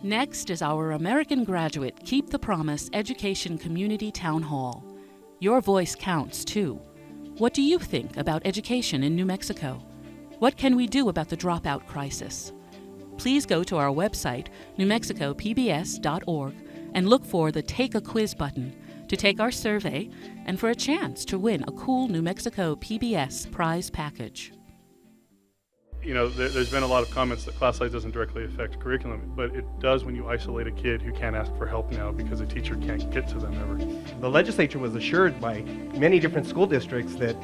Next is our American Graduate Keep the Promise Education Community Town Hall. Your voice counts, too. What do you think about education in New Mexico? What can we do about the dropout crisis? Please go to our website, newmexicopbs.org, and look for the Take a Quiz button to take our survey and for a chance to win a cool New Mexico PBS prize package. You know, there's been a lot of comments that class size doesn't directly affect curriculum, but it does when you isolate a kid who can't ask for help now because a teacher can't get to them ever. The legislature was assured by many different school districts that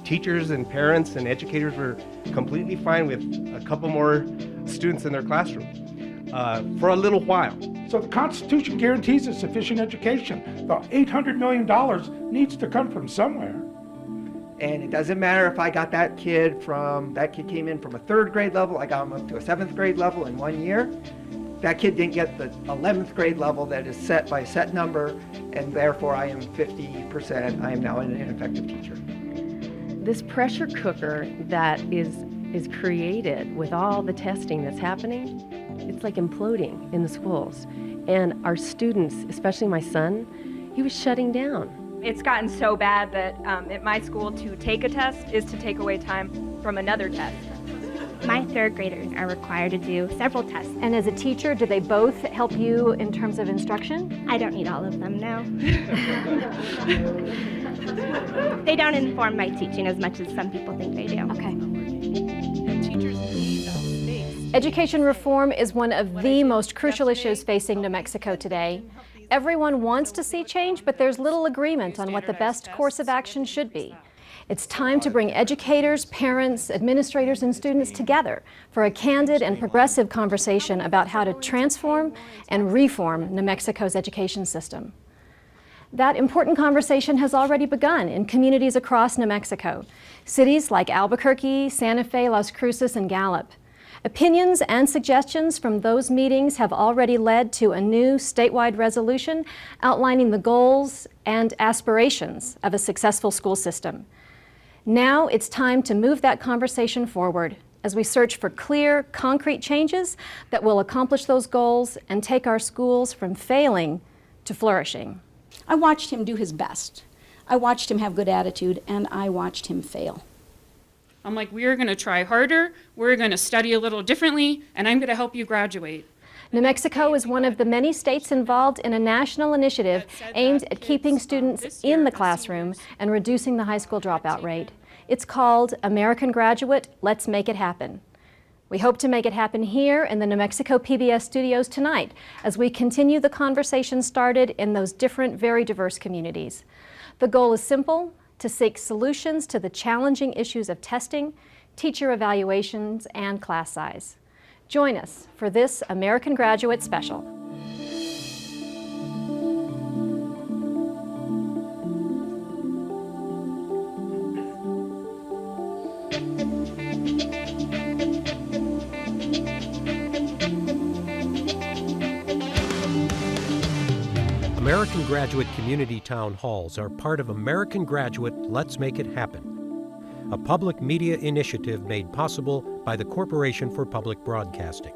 teachers and parents and educators were completely fine with a couple more students in their classroom for a little while. So the Constitution guarantees a sufficient education. The $800 million needs to come from somewhere. And it doesn't matter if I got that kid came in from a 3rd grade level, I got him up to a 7th grade level in 1 year. That kid didn't get the 11th grade level that is set by a set number, and therefore I am 50%, I am now an ineffective teacher. This pressure cooker that is created with all the testing that's happening, it's like imploding in the schools. And our students, especially my son, he was shutting down. It's gotten so bad that at my school to take a test is to take away time from another test. My 3rd graders are required to do several tests. And as a teacher, do they both help you in terms of instruction? I don't need all of them now. They don't inform my teaching as much as some people think they do. Okay. And teachers need space. Education reform is one of the most crucial issues facing New Mexico today. Everyone wants to see change, but there's little agreement on what the best course of action should be. It's time to bring educators, parents, administrators, and students together for a candid and progressive conversation about how to transform and reform New Mexico's education system. That important conversation has already begun in communities across New Mexico, cities like Albuquerque, Santa Fe, Las Cruces, and Gallup. Opinions and suggestions from those meetings have already led to a new statewide resolution outlining the goals and aspirations of a successful school system. Now it's time to move that conversation forward as we search for clear, concrete changes that will accomplish those goals and take our schools from failing to flourishing. I watched him do his best. I watched him have good attitude, and I watched him fail. I'm like, we're going to try harder, we're going to study a little differently, and I'm going to help you graduate. New Mexico is one of the many states involved in a national initiative aimed at keeping students in the classroom and reducing the high school dropout rate. It's called American Graduate, Let's Make It Happen. We hope to make it happen here in the New Mexico PBS studios tonight as we continue the conversation started in those different, very diverse communities. The goal is simple: to seek solutions to the challenging issues of testing, teacher evaluations, and class size. Join us for this American Graduate Special. American Graduate Community Town Halls are part of American Graduate Let's Make It Happen, a public media initiative made possible by the Corporation for Public Broadcasting.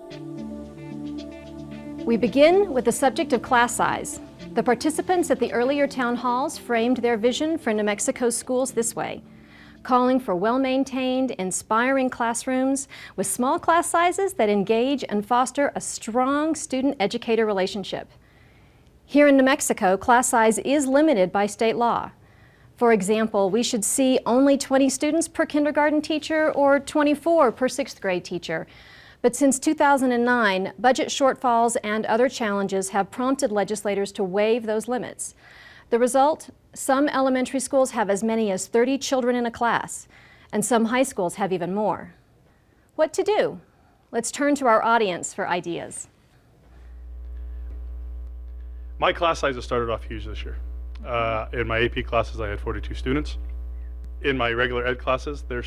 We begin with the subject of class size. The participants at the earlier town halls framed their vision for New Mexico's schools this way, calling for well-maintained, inspiring classrooms with small class sizes that engage and foster a strong student-educator relationship. Here in New Mexico, class size is limited by state law. For example, we should see only 20 students per kindergarten teacher or 24 per 6th grade teacher. But since 2009, budget shortfalls and other challenges have prompted legislators to waive those limits. The result, some elementary schools have as many as 30 children in a class, and some high schools have even more. What to do? Let's turn to our audience for ideas. My class sizes started off huge this year. In my AP classes, I had 42 students. In my regular ed classes, they're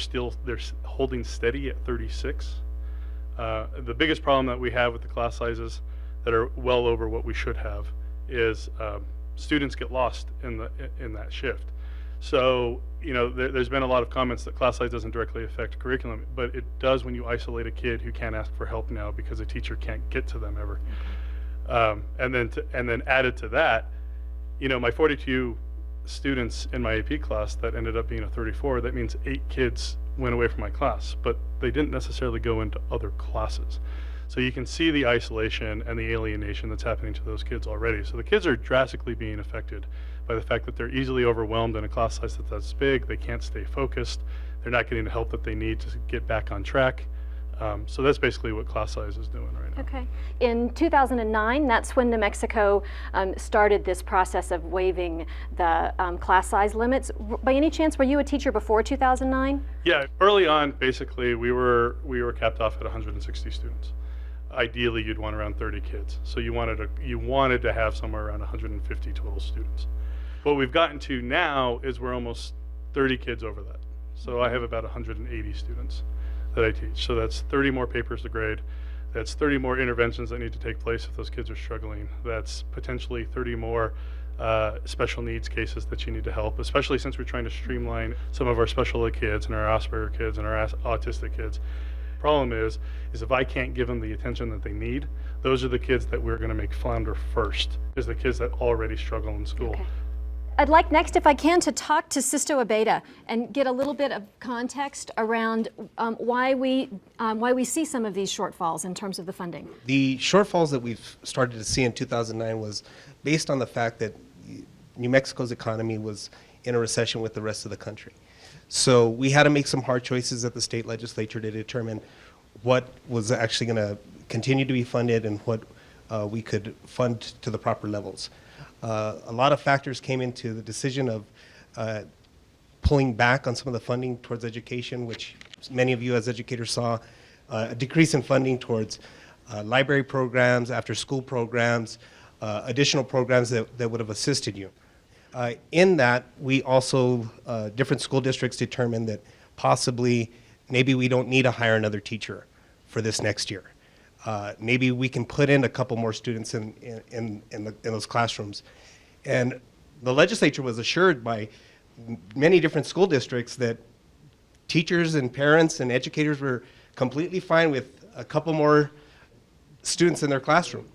holding steady at 36. The biggest problem that we have with the class sizes that are well over what we should have is students get lost in that shift. So, there's been a lot of comments that class size doesn't directly affect curriculum, but it does when you isolate a kid who can't ask for help now because a teacher can't get to them ever. And then added to that, my 42 students in my AP class that ended up being a 34, that means 8 kids went away from my class, but they didn't necessarily go into other classes. So you can see the isolation and the alienation that's happening to those kids already. So the kids are drastically being affected by the fact that they're easily overwhelmed in a class size that's big. They can't stay focused. They're not getting the help that they need to get back on track. So that's basically what class size is doing right now. Okay. In 2009, that's when New Mexico started this process of waiving the class size limits. By any chance, were you a teacher before 2009? Yeah, early on, basically, we were capped off at 160 students. Ideally, you'd want around 30 kids. So you wanted to have somewhere around 150 total students. What we've gotten to now is we're almost 30 kids over that. So I have about 180 students that I teach. So that's 30 more papers to grade. That's 30 more interventions that need to take place if those kids are struggling. That's potentially 30 more special needs cases that you need to help, especially since we're trying to streamline some of our special ed kids and our Asperger kids and our autistic kids. Problem is if I can't give them the attention that they need, those are the kids that we're going to make flounder first, is the kids that already struggle in school. Okay. I'd like next, if I can, to talk to Sisto Abeyta and get a little bit of context around why we see some of these shortfalls in terms of the funding. The shortfalls that we've started to see in 2009 was based on the fact that New Mexico's economy was in a recession with the rest of the country. So we had to make some hard choices at the state legislature to determine what was actually going to continue to be funded and what we could fund to the proper levels. A lot of factors came into the decision of pulling back on some of the funding towards education, which many of you as educators saw, a decrease in funding towards library programs, after-school programs, additional programs that would have assisted you. In that, we also, different school districts determined that possibly maybe we don't need to hire another teacher for this next year. Maybe we can put in a couple more students in those classrooms. And the legislature was assured by many different school districts that teachers and parents and educators were completely fine with a couple more students in their classroom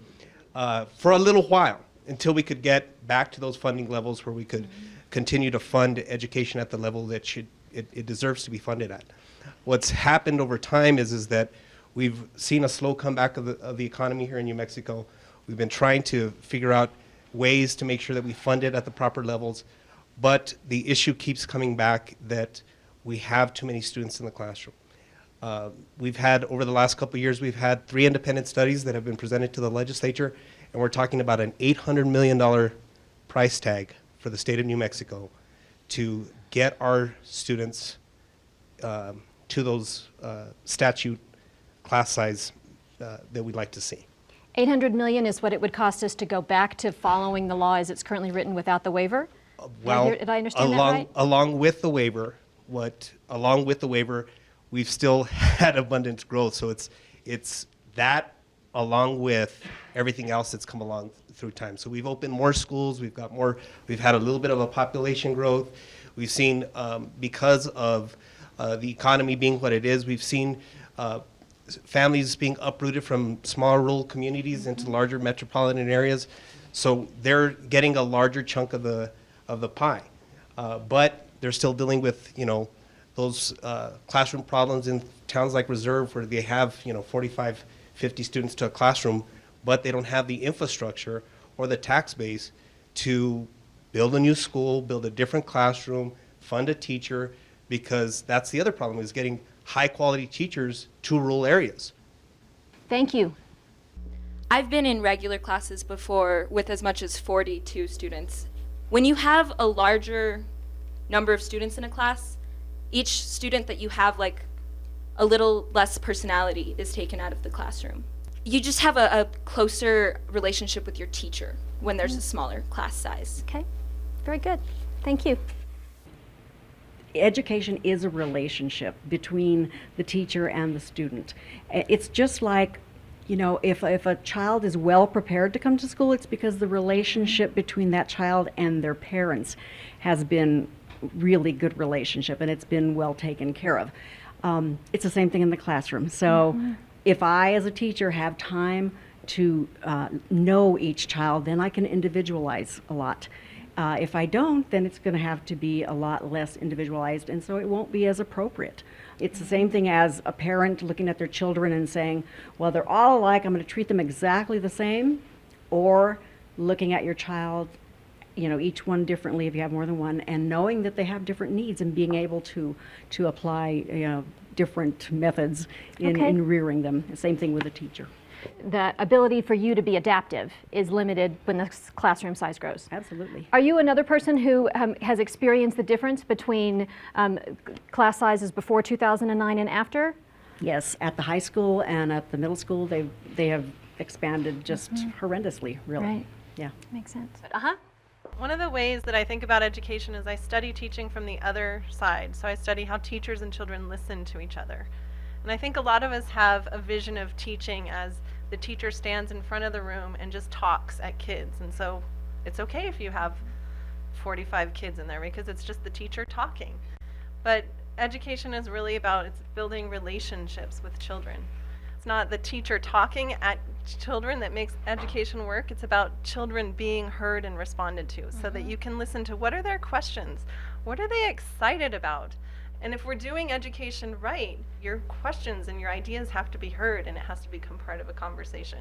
for a little while, until we could get back to those funding levels where we could continue to fund education at the level that it deserves to be funded at. What's happened over time is that we've seen a slow comeback of the economy here in New Mexico. We've been trying to figure out ways to make sure that we fund it at the proper levels, but the issue keeps coming back that we have too many students in the classroom. We've had, over the last couple of years, we've had 3 independent studies that have been presented to the legislature, and we're talking about an $800 million price tag for the state of New Mexico to get our students to those statute class size that we'd like to see. $800 million is what it would cost us to go back to following the law as it's currently written without the waiver? Did I understand that right? Along with the waiver, we've still had abundant growth. So it's that along with everything else that's come along through time. So we've opened more schools, we've had a little bit of a population growth. We've seen, because of the economy being what it is, we've seen families being uprooted from smaller rural communities into larger metropolitan areas. So they're getting a larger chunk of the pie. But they're still dealing with, those classroom problems in towns like Reserve, where they have, 45, 50 students to a classroom, but they don't have the infrastructure or the tax base to build a new school, build a different classroom, fund a teacher, because that's the other problem, is getting high quality teachers to rural areas. Thank you. I've been in regular classes before with as much as 42 students. When you have a larger number of students in a class, each student that you have like a little less personality is taken out of the classroom. You just have a closer relationship with your teacher when there's a smaller class size. Okay, very good. Thank you. Education is a relationship between the teacher and the student. It's just like, if a child is well prepared to come to school, it's because the relationship between that child and their parents has been really good relationship, and it's been well taken care of. It's the same thing in the classroom. So if I, as a teacher, have time to know each child, then I can individualize a lot. If I don't, then it's going to have to be a lot less individualized, and so it won't be as appropriate. It's the same thing as a parent looking at their children and saying, well, they're all alike, I'm going to treat them exactly the same, or looking at your child, each one differently if you have more than one, and knowing that they have different needs and being able to apply, different methods in rearing them. Same thing with a teacher. The ability for you to be adaptive is limited when the classroom size grows. Absolutely. Are you another person who has experienced the difference between class sizes before 2009 and after? Yes, at the high school and at the middle school, they have expanded just horrendously, really. Right. Yeah. Makes sense. One of the ways that I think about education is I study teaching from the other side. So I study how teachers and children listen to each other. And I think a lot of us have a vision of teaching as the teacher stands in front of the room and just talks at kids. And so it's okay if you have 45 kids in there because it's just the teacher talking. But education is really about it's building relationships with children. It's not the teacher talking at children that makes education work. It's about children being heard and responded to so that you can listen to what are their questions? What are they excited about? And if we're doing education right, your questions and your ideas have to be heard and it has to become part of a conversation.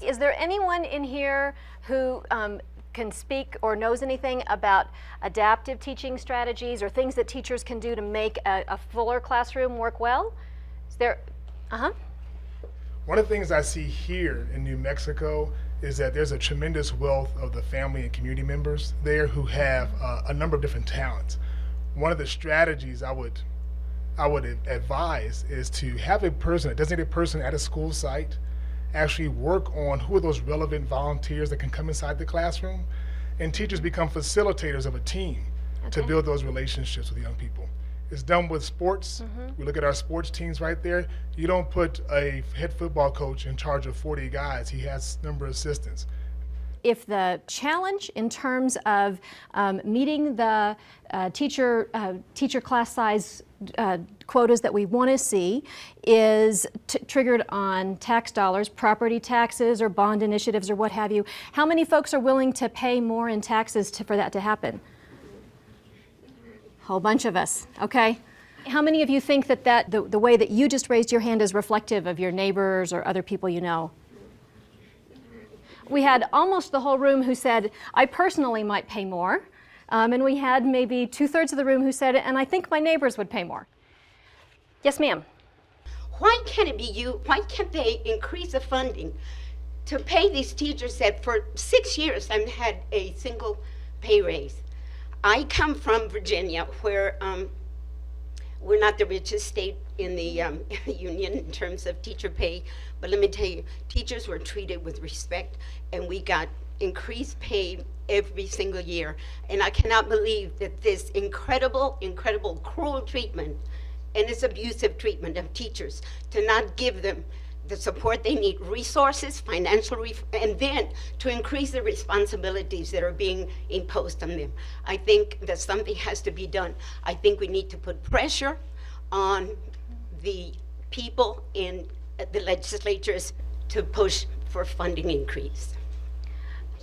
Is there anyone in here who can speak or knows anything about adaptive teaching strategies or things that teachers can do to make a fuller classroom work well? Is there, One of the things I see here in New Mexico is that there's a tremendous wealth of the family and community members there who have a number of different talents. One of the strategies I would advise is to have a designated person at a school site actually work on who are those relevant volunteers that can come inside the classroom, and teachers become facilitators of a team to build those relationships with young people. It's done with sports. We look at our sports teams right there. You don't put a head football coach in charge of 40 guys. He has a number of assistants. If the challenge in terms of meeting the teacher class size quotas that we want to see is triggered on tax dollars, property taxes or bond initiatives or what have you, how many folks are willing to pay more in taxes for that to happen? Whole bunch of us, okay? How many of you think that the way that you just raised your hand is reflective of your neighbors or other people you know? We had almost the whole room who said, I personally might pay more. And we had maybe 2/3 of the room who said, and I think my neighbors would pay more. Yes, ma'am. Why can't it be you? Why can't they increase the funding to pay these teachers that for 6 years haven't had a single pay raise? I come from Virginia, where we're not the richest state in the union in terms of teacher pay, but let me tell you, teachers were treated with respect, and we got increased pay every single year. And I cannot believe that this incredible, cruel treatment and this abusive treatment of teachers, to not give them the support they need, resources, financial, and then to increase the responsibilities that are being imposed on them. I think that something has to be done. I think we need to put pressure on the people in the legislatures to push for funding increase.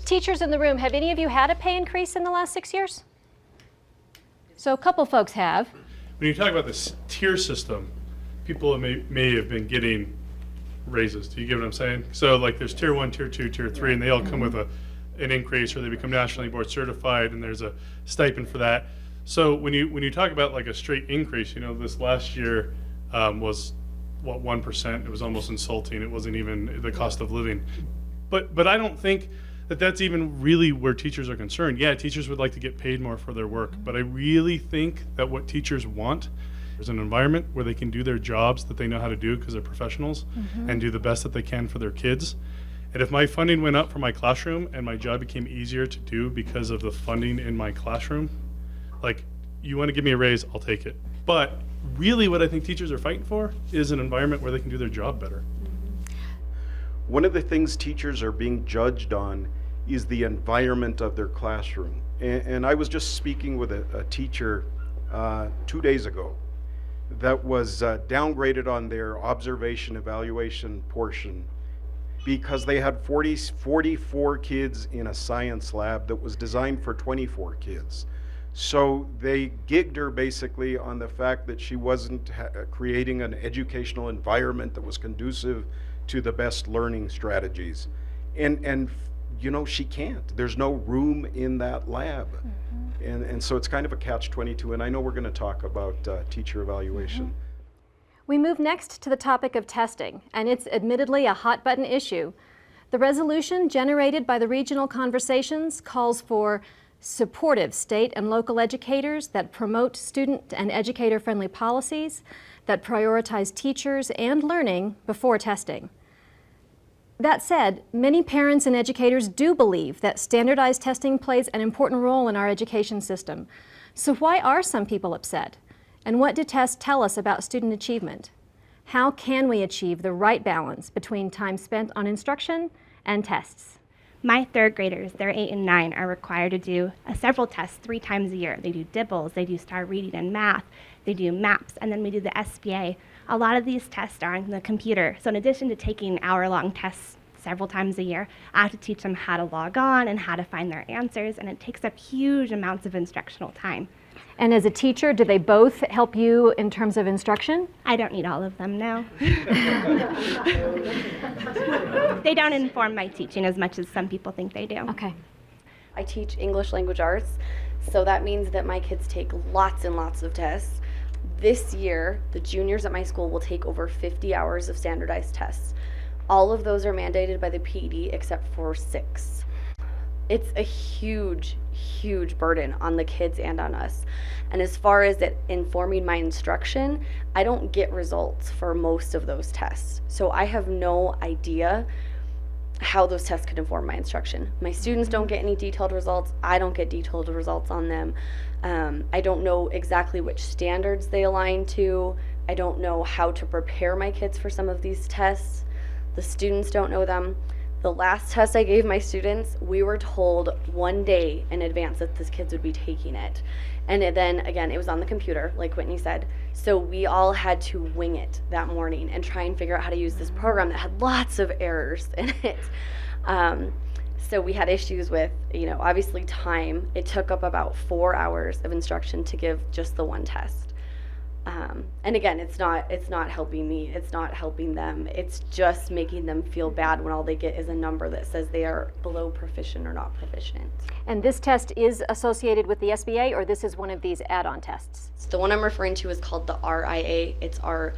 Teachers in the room, have any of you had a pay increase in the last 6 years? So a couple folks have. When you talk about this tier system, people may have been getting raises. Do you get what I'm saying? So like there's tier 1, tier 2, tier 3, and they all come with an increase, or they become nationally board certified, and there's a stipend for that. So when you talk about like a straight increase, this last year was what, 1%. It was almost insulting. It wasn't even the cost of living. But I don't think that that's even really where teachers are concerned. Yeah, teachers would like to get paid more for their work, but I really think that what teachers want is an environment where they can do their jobs that they know how to do because they're professionals and do the best that they can for their kids. And if my funding went up for my classroom and my job became easier to do because of the funding in my classroom, like, you want to give me a raise, I'll take it. But really what I think teachers are fighting for is an environment where they can do their job better. One of the things teachers are being judged on is the environment of their classroom. And I was just speaking with a teacher 2 days ago that was downgraded on their observation evaluation portion because they had 44 kids in a science lab that was designed for 24 kids. So they gigged her basically on the fact that she wasn't creating an educational environment that was conducive to the best learning strategies. And you know, she can't. There's no room in that lab. And so it's kind of a catch-22, and I know we're going to talk about teacher evaluation. We move next to the topic of testing, and it's admittedly a hot-button issue. The resolution generated by the regional conversations calls for supportive state and local educators that promote student and educator-friendly policies that prioritize teachers and learning before testing. That said, many parents and educators do believe that standardized testing plays an important role in our education system. So why are some people upset? And what do tests tell us about student achievement? How can we achieve the right balance between time spent on instruction and tests? My third graders, they're 8 and 9, are required to do several tests 3 times a year. They do DIBELS, they do STAR reading and math, they do MAPS, and then we do the SBA. A lot of these tests are on the computer. So in addition to taking hour-long tests several times a year, I have to teach them how to log on and how to find their answers, and it takes up huge amounts of instructional time. And as a teacher, do they both help you in terms of instruction? I don't need all of them now. They don't inform my teaching as much as some people think they do. Okay. I teach English language arts, so that means that my kids take lots and lots of tests. This year, the juniors at my school will take over 50 hours of standardized tests. All of those are mandated by the PED except for 6. It's a huge, huge burden on the kids and on us. And as far as it informing my instruction, I don't get results for most of those tests. So I have no idea how those tests could inform my instruction. My students don't get any detailed results. I don't get detailed results on them. I don't know exactly which standards they align to. I don't know how to prepare my kids for some of these tests. The students don't know them. The last test I gave my students, we were told 1 day in advance that these kids would be taking it. And then, again, it was on the computer, like Whitney said. So we all had to wing it that morning and try and figure out how to use this program that had lots of errors in it. So we had issues with, you know, obviously time. It took up about 4 hours of instruction to give just the one test. And again, it's not helping me, it's not helping them, it's just making them feel bad when all they get is a number that says they are below proficient or not proficient. And this test is associated with the SBA, or this is one of these add-on tests? So the one I'm referring to is called the RIA. It's our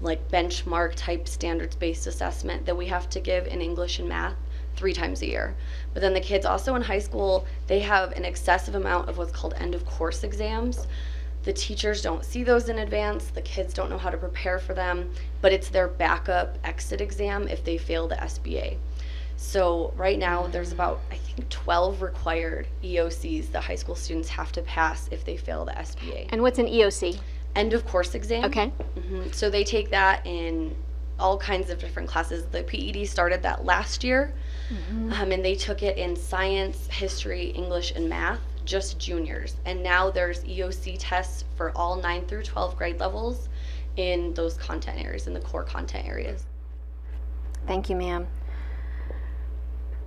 like benchmark type standards-based assessment that we have to give in English and math 3 times a year. But then the kids also in high school, they have an excessive amount of what's called end of course exams. The teachers don't see those in advance, the kids don't know how to prepare for them, but it's their backup exit exam if they fail the SBA. So right now there's about, I think, 12 required EOCs that high school students have to pass if they fail the SBA. And what's an EOC? End of course exam. Okay. So they take that in all kinds of different classes. The PED started that last year, and they took it in science, history, English, and math. Just juniors, and now there's EOC tests for all 9 through 12 grade levels in those content areas, in the core content areas. Thank you, ma'am.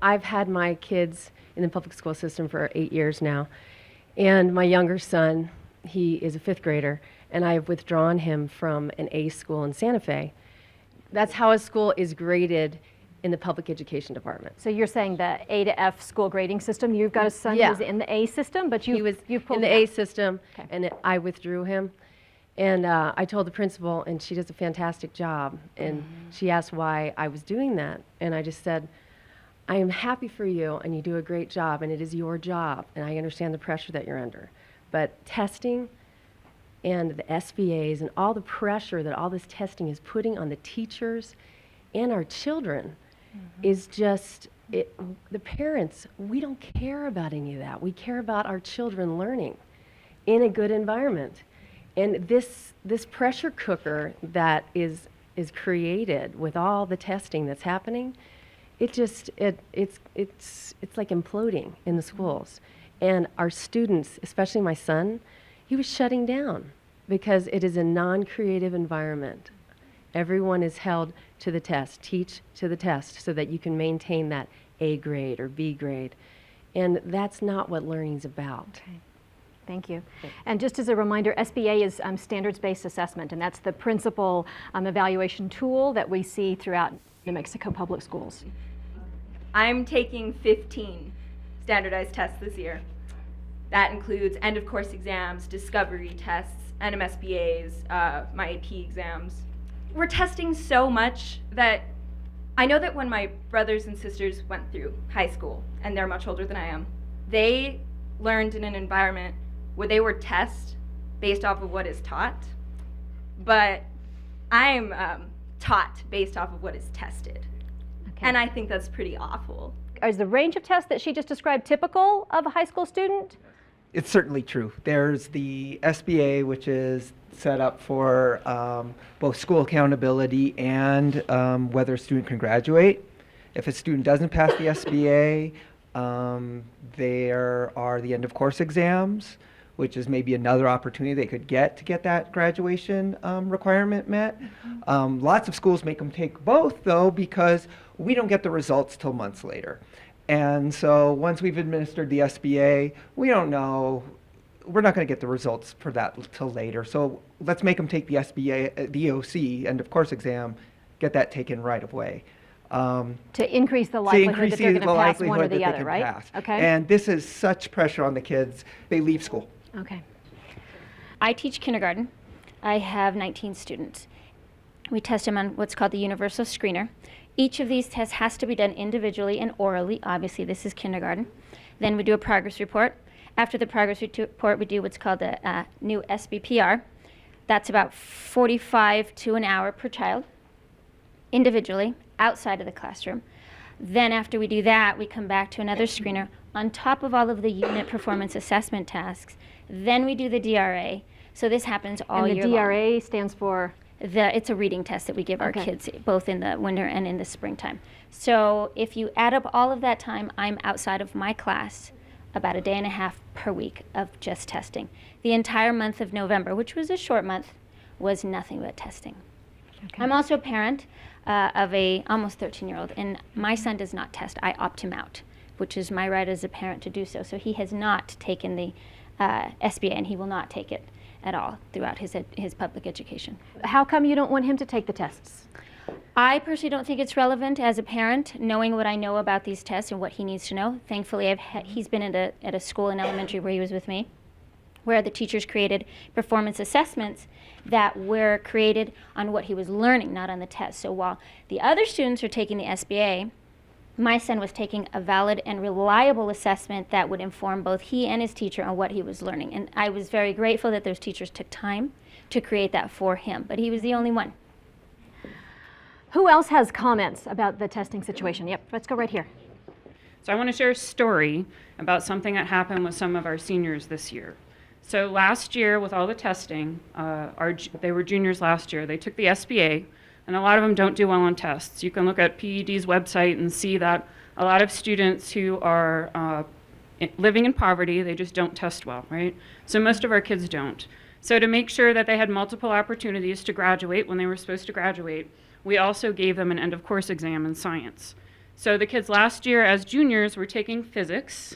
I've had my kids in the public school system for 8 years now, and my younger son, he is a 5th grader, and I've withdrawn him from an A school in Santa Fe. That's how a school is graded in the public education department. So you're saying the A to F school grading system, you've got a son who's in the A system, but you pulled in the him A out. system, and I withdrew him. And I told the principal, and she does a fantastic job, and she asked why I was doing that. And I just said, I am happy for you, and you do a great job, and it is your job, and I understand the pressure that you're under. But testing and the SBAs and all the pressure that all this testing is putting on the teachers and our children is just, the parents, we don't care about any of that. We care about our children learning in a good environment. And this pressure cooker that is created with all the testing that's happening, it's like imploding in the schools. And our students, especially my son, he was shutting down because it is a non-creative environment. Everyone is held to the test, teach to the test, so that you can maintain that A grade or B grade. And that's not what learning's about. Okay. Thank you. And just as a reminder, SBA is standards-based assessment, and that's the principal evaluation tool that we see throughout New Mexico public schools. I'm taking 15 standardized tests this year. That includes end of course exams, discovery tests, NMSBAs, my AP exams. We're testing so much that I know that when my brothers and sisters went through high school, and they're much older than I am, they learned in an environment where they were tested based off of what is taught, but I'm taught based off of what is tested. Okay. And I think that's pretty awful. Is the range of tests that she just described typical of a high school student? It's certainly true. There's the SBA, which is set up for both school accountability and whether a student can graduate. If a student doesn't pass the SBA, there are the end of course exams, which is maybe another opportunity they could get to get that graduation requirement met. Lots of schools make them take both, though, because we don't get the results till months later. And so once we've administered the SBA, we don't know, we're not going to get the results for that till later. So let's make them take the SBA, the EOC, end of course exam, get that taken right away. To increase the likelihood that they're going to pass one or the other, right? Pass. Okay. And this is such pressure on the kids, they leave school. Okay. I teach kindergarten. I have 19 students. We test them on what's called the Universal Screener. Each of these tests has to be done individually and orally. Obviously, this is kindergarten. Then we do a progress report. After the progress report, we do what's called a new SBPR. That's about 45 to an hour per child, individually, outside of the classroom. Then after we do that, we come back to another screener on top of all of the unit performance assessment tasks. Then we do the DRA. So this happens all year long. And the DRA stands for? It's a reading test that we give our kids both in the winter and in the springtime. So if you add up all of that time, I'm outside of my class about a day and a half per week of just testing. The entire month of November, which was a short month, was nothing but testing. Okay. I'm also a parent of a almost 13-year-old, and my son does not test. I opt him out, which is my right as a parent to do so. So he has not taken the SBA, and he will not take it at all throughout his public education. How come you don't want him to take the tests? I personally don't think it's relevant as a parent, knowing what I know about these tests and what he needs to know. Thankfully, he's been at a school in elementary where he was with me, where the teachers created performance assessments that were created on what he was learning, not on the test. So while the other students are taking the SBA, my son was taking a valid and reliable assessment that would inform both he and his teacher on what he was learning. And I was very grateful that those teachers took time to create that for him, but he was the only one. Who else has comments about the testing situation? Yep, let's go right here. So I want to share a story about something that happened with some of our seniors this year. So last year, with all the testing, they were juniors last year. They took the SBA, and a lot of them don't do well on tests. You can look at PED's website and see that a lot of students who are living in poverty, they just don't test well, right? So most of our kids don't. So to make sure that they had multiple opportunities to graduate when they were supposed to graduate, we also gave them an end of course exam in science. So the kids last year as juniors were taking physics.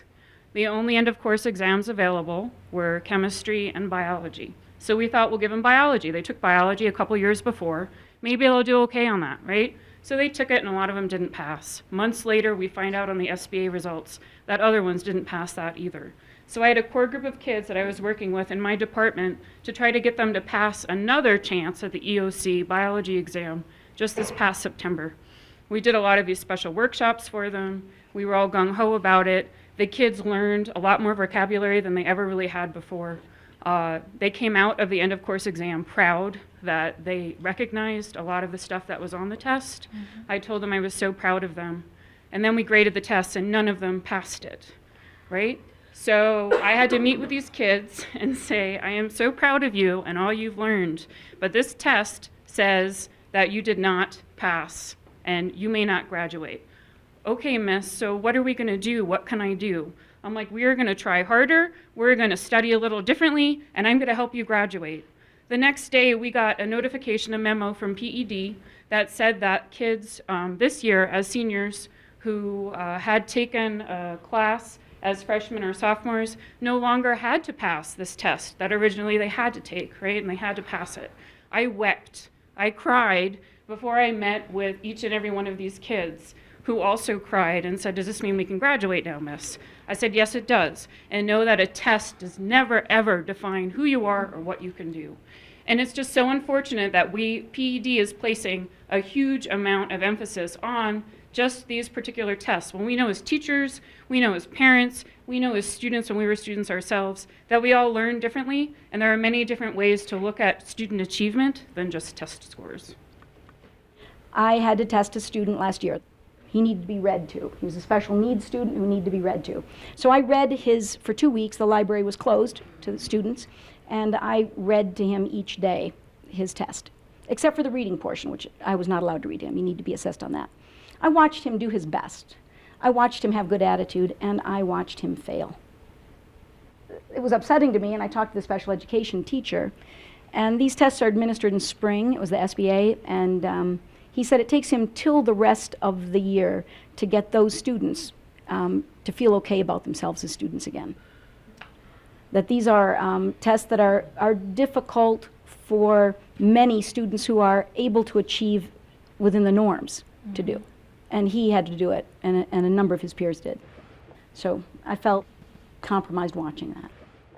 The only end of course exams available were chemistry and biology. So we thought we'll give them biology. They took biology a couple years before. Maybe they'll do okay on that, right? So they took it and a lot of them didn't pass. Months later, we find out on the SBA results that other ones didn't pass that either. So I had a core group of kids that I was working with in my department to try to get them to pass another chance at the EOC biology exam just this past September. We did a lot of these special workshops for them. We were all gung-ho about it. The kids learned a lot more vocabulary than they ever really had before. They came out of the end of course exam proud that they recognized a lot of the stuff that was on the test. Mm-hmm. I told them I was so proud of them. And then we graded the tests and none of them passed it, right? So I had to meet with these kids and say, I am so proud of you and all you've learned, but this test says that you did not pass and you may not graduate. Okay, miss, so what are we going to do? What can I do? I'm like, we are going to try harder, we're going to study a little differently, and I'm going to help you graduate. The next day, we got a notification, a memo from PED that said that kids this year as seniors who had taken a class as freshmen or sophomores no longer had to pass this test that originally they had to take, right? And they had to pass it. I wept. I cried before I met with each and every one of these kids who also cried and said, does this mean we can graduate now, miss? I said, yes, it does. And know that a test does never, ever define who you are or what you can do. And it's just so unfortunate that PED is placing a huge amount of emphasis on just these particular tests. When we know as teachers, we know as parents, we know as students when we were students ourselves, that we all learn differently, and there are many different ways to look at student achievement than just test scores. I had to test a student last year. He needed to be read to. He was a special needs student who needed to be read to. So I read his, for 2 weeks, the library was closed to the students, and I read to him each day his test, except for the reading portion, which I was not allowed to read to him. You need to be assessed on that. I watched him do his best. I watched him have good attitude, and I watched him fail. It was upsetting to me, and I talked to the special education teacher, and these tests are administered in spring. It was the SBA, and he said it takes him till the rest of the year to get those students to feel okay about themselves as students again. That these are tests that are difficult for many students who are able to achieve within the norms to do. And he had to do it, and a number of his peers did. So I felt compromised watching that.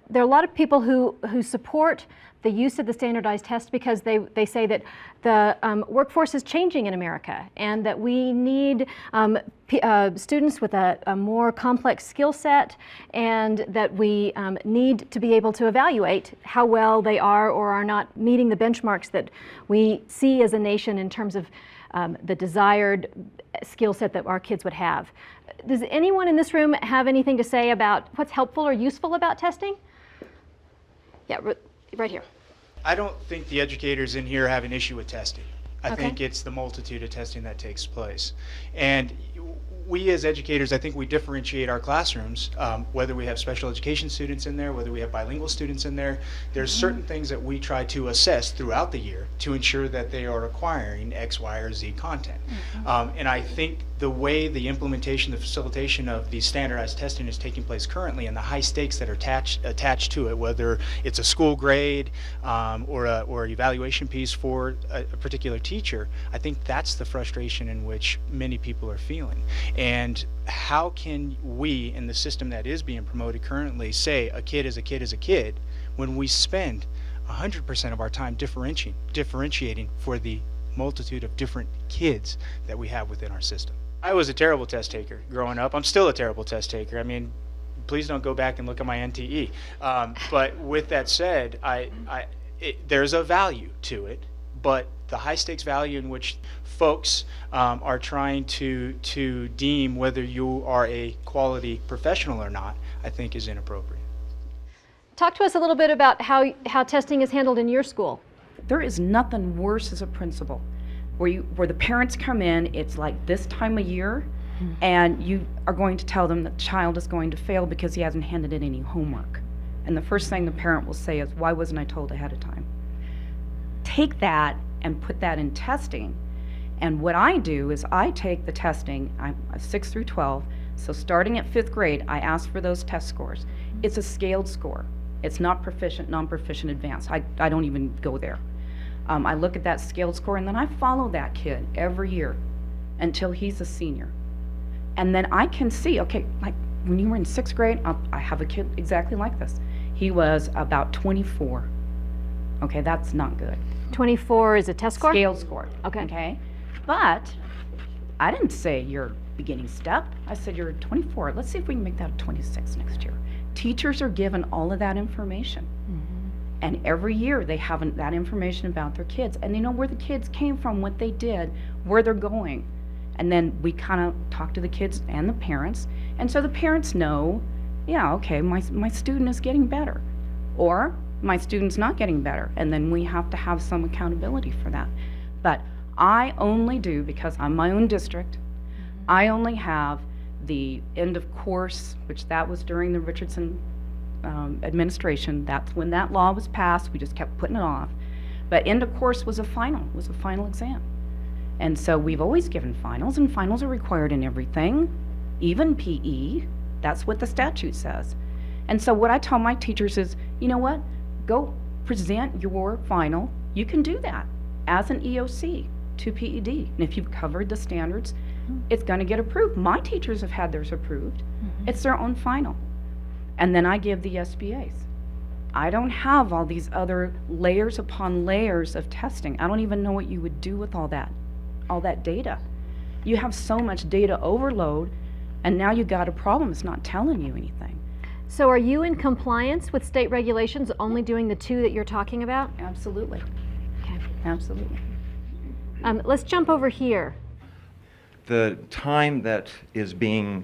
There are a lot of people who support the use of the standardized test because they say that the workforce is changing in America and that we need students with a more complex skill set, and that we need to be able to evaluate how well they are or are not meeting the benchmarks that we see as a nation in terms of the desired skill set that our kids would have. Does anyone in this room have anything to say about what's helpful or useful about testing? Yeah, right here. I don't think the educators in here have an issue with testing. I Okay. think it's the multitude of testing that takes place. And we as educators, I think we differentiate our classrooms, whether we have special education students in there, whether we have bilingual students in there. There's certain things that we try to assess throughout the year to ensure that they are acquiring X, Y, or Z content. And I think the way the implementation, the facilitation of the standardized testing is taking place currently, and the high stakes that are attached to it, whether it's a school grade or an evaluation piece for a particular teacher, I think that's the frustration in which many people are feeling. And how can we, in the system that is being promoted currently, say a kid is a kid is a kid, when we spend 100% of our time differentiating for the multitude of different kids that we have within our system? I was a terrible test taker growing up. I'm still a terrible test taker. I mean, please don't go back and look at my NTE. But with that said, there's a value to it, but the high stakes value in which folks are trying to deem whether you are a quality professional or not, I think is inappropriate. Talk to us a little bit about how testing is handled in your school. There is nothing worse as a principal where the parents come in, it's like this time of year, and you are going to tell them that the child is going to fail because he hasn't handed in any homework. And the first thing the parent will say is, why wasn't I told ahead of time? Take that and put that in testing. And what I do is I take the testing, I'm 6 through 12, so starting at 5th grade, I ask for those test scores. It's a scaled score. It's not proficient, non-proficient, advanced. I don't even go there. I look at that scaled score, and then I follow that kid every year until he's a senior. And then I can see, okay, like when you were in 6th grade, I have a kid exactly like this. He was about 24. Okay, that's not good. 24 is a test score? Scaled score. Okay. But I didn't say your beginning step. I said you're 24. Let's see if we can make that a 26 next year. Teachers are given all of that information. And every year they have that information about their kids. And they know where the kids came from, what they did, where they're going. And then we kind of talk to the kids and the parents. And so the parents know, yeah, okay, my student is getting better. Or my student's not getting better. And then we have to have some accountability for that. But I only do, because I'm my own district, I only have the end of course, which that was during the Richardson administration. That's when that law was passed. We just kept putting it off. But end of course was a final exam. And so we've always given finals, and finals are required in everything, even PE. That's what the statute says. And so what I tell my teachers is, you know what? Go present your final. You can do that as an EOC to PED. And if you've covered the standards, it's going to get approved. My teachers have had theirs approved. It's their own final. And then I give the SBAs. I don't have all these other layers upon layers of testing. I don't even know what you would do with all that data. You have so much data overload, and now you got a problem. It's not telling you anything. So are you in compliance with state regulations, only doing the 2 that you're talking about? Absolutely. Okay. Absolutely. Let's jump over here. The time that is being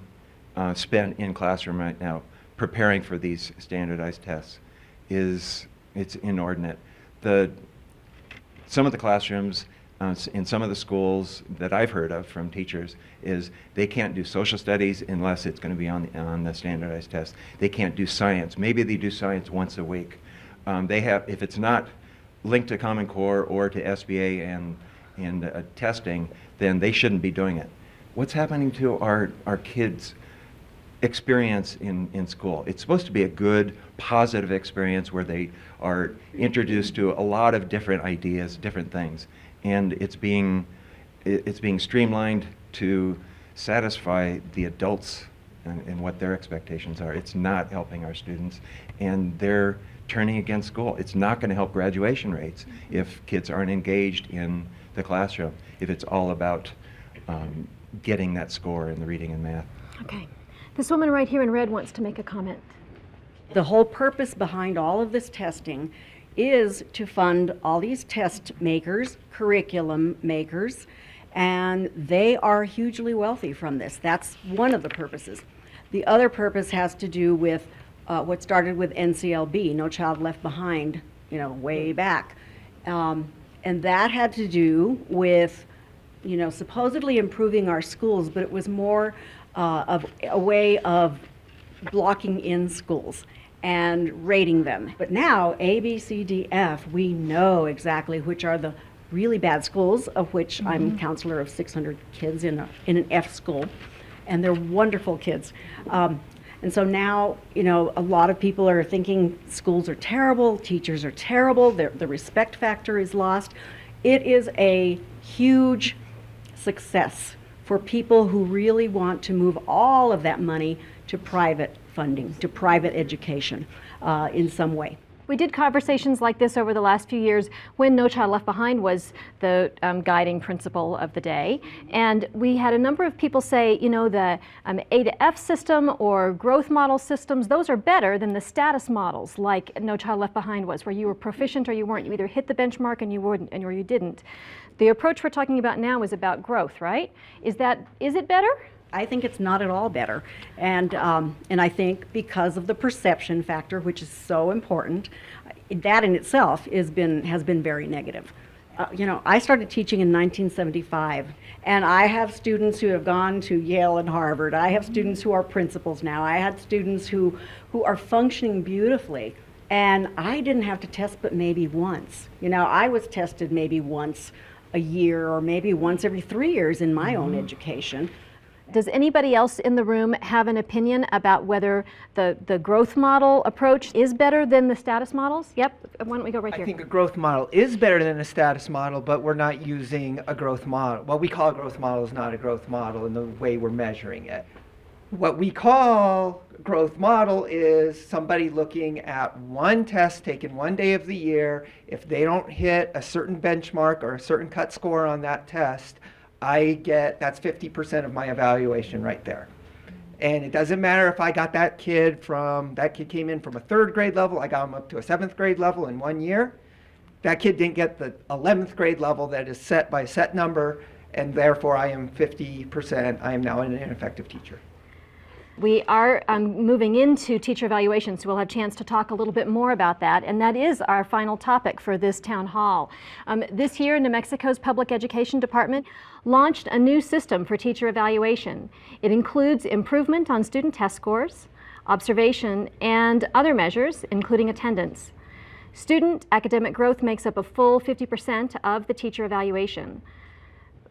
spent in classroom right now preparing for these standardized tests it's inordinate. Some of the classrooms in some of the schools that I've heard of from teachers is they can't do social studies unless it's going to be on the standardized test. They can't do science. Maybe they do science once a week. If it's not linked to Common Core or to SBA and testing, then they shouldn't be doing it. What's happening to our kids' experience in school? It's supposed to be a good, positive experience where they are introduced to a lot of different ideas, different things, and it's being streamlined to satisfy the adults and what their expectations are. It's not helping our students, and they're turning against school. It's not going to help graduation rates if kids aren't engaged in the classroom, if it's all about getting that score in the reading and math. Okay. This woman right here in red wants to make a comment. The whole purpose behind all of this testing is to fund all these test makers, curriculum makers, and they are hugely wealthy from this. That's one of the purposes. The other purpose has to do with what started with NCLB, No Child Left Behind, way back. And that had to do with, supposedly improving our schools, but it was more of a way of blocking in schools and rating them. But now, A, B, C, D, F, we know exactly which are the really bad schools, of which I'm counselor of 600 kids in an F school, and they're wonderful kids. And so now, a lot of people are thinking schools are terrible, teachers are terrible, the respect factor is lost. It is a huge success for people who really want to move all of that money to private funding, to private education in some way. We did conversations like this over the last few years when No Child Left Behind was the guiding principle of the day. And we had a number of people say, the A to F system or growth model systems, those are better than the status models like No Child Left Behind was, where you were proficient or you weren't. You either hit the benchmark and you wouldn't, or you didn't. The approach we're talking about now is about growth, right? Is it better? I think it's not at all better. And I think because of the perception factor, which is so important, that in itself has been very negative. I started teaching in 1975, and I have students who have gone to Yale and Harvard. I have students who are principals now. I had students who are functioning beautifully, and I didn't have to test but maybe once. I was tested maybe once a year or maybe once every 3 years in my own education. Does anybody else in the room have an opinion about whether the growth model approach is better than the status models? Yep, why don't we go right here? I think a growth model is better than a status model, but we're not using a growth model. What we call a growth model is not a growth model in the way we're measuring it. What we call growth model is somebody looking at one test taken one day of the year. If they don't hit a certain benchmark or a certain cut score on that test, that's 50% of my evaluation right there. And it doesn't matter if I got that kid came in from a 3rd grade level, I got him up to a 7th grade level in 1 year. That kid didn't get the 11th grade level that is set by a set number, and therefore I am 50%, I am now an ineffective teacher. We are moving into teacher evaluation, so we'll have a chance to talk a little bit more about that, and that is our final topic for this town hall. This year, New Mexico's Public Education Department launched a new system for teacher evaluation. It includes improvement on student test scores, observation, and other measures, including attendance. Student academic growth makes up a full 50% of the teacher evaluation.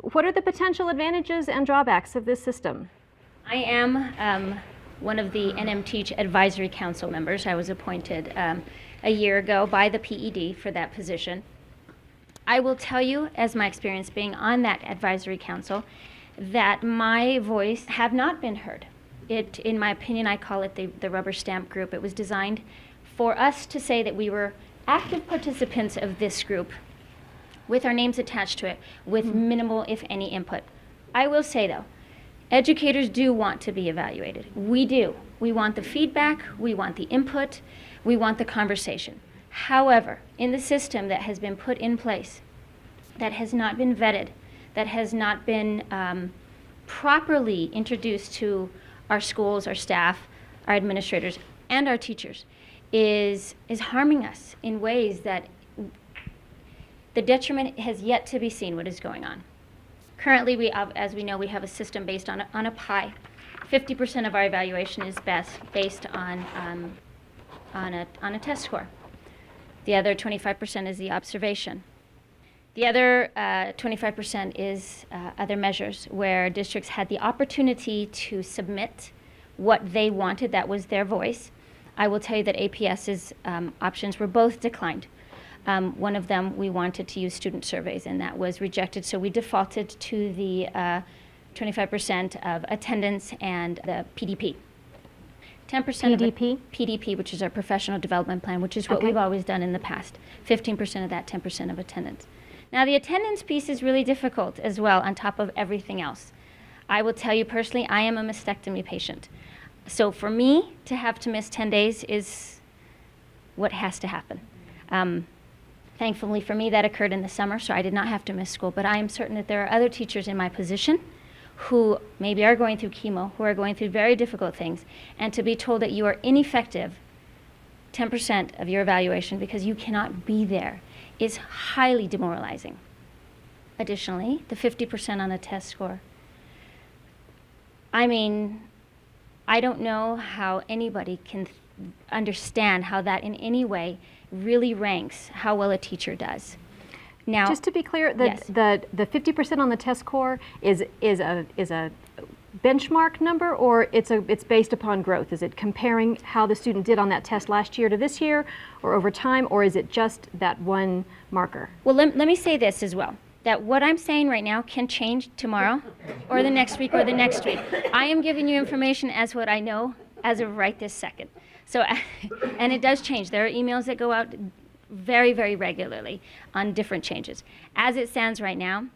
What are the potential advantages and drawbacks of this system? I am one of the NM Teach Advisory Council members. I was appointed a year ago by the PED for that position. I will tell you, as my experience being on that advisory council, that my voice have not been heard. It, in my opinion, I call it the rubber stamp group. It was designed for us to say that we were active participants of this group with our names attached to it, with minimal, if any, input. I will say, though, educators do want to be evaluated. We do. We want the feedback, we want the input, we want the conversation. However, in the system that has been put in place, that has not been vetted, that has not been properly introduced to our schools, our staff, our administrators, and our teachers, is harming us in ways that the detriment has yet to be seen what is going on. Currently, we, as we know, we have a system based on a pie. 50% of our evaluation is based on a test score. The other 25% is the observation. The other 25% is other measures where districts had the opportunity to submit what they wanted. That was their voice. I will tell you that APS's options were both declined. One of them, we wanted to use student surveys, and that was rejected. So we defaulted to the 25% of attendance and the PDP. 10% PDP? PDP, which is our professional development plan, which is what we've always done in the past. 15% of that, 10% of attendance. Now, the attendance piece is really difficult as well, on top of everything else. I will tell you personally, I am a mastectomy patient. So for me to have to miss 10 days is what has to happen. Thankfully for me, that occurred in the summer, so I did not have to miss school. But I am certain that there are other teachers in my position who maybe are going through chemo, who are going through very difficult things, and to be told that you are ineffective 10% of your evaluation because you cannot be there is highly demoralizing. Additionally, the 50% on a test score. I mean, I don't know how anybody can understand how that in any way really ranks how well a teacher does. Now, just to be clear, the 50% on the test score is a benchmark number, or it's based upon growth? Is it comparing how the student did on that test last year to this year, or over time, or is it just that one marker? Well, let me say this as well, that what I'm saying right now can change tomorrow, or the next week, or the next week. I am giving you information as what I know as of right this second. So, and it does change. There are emails that go out very, very regularly on different changes. As it stands right now,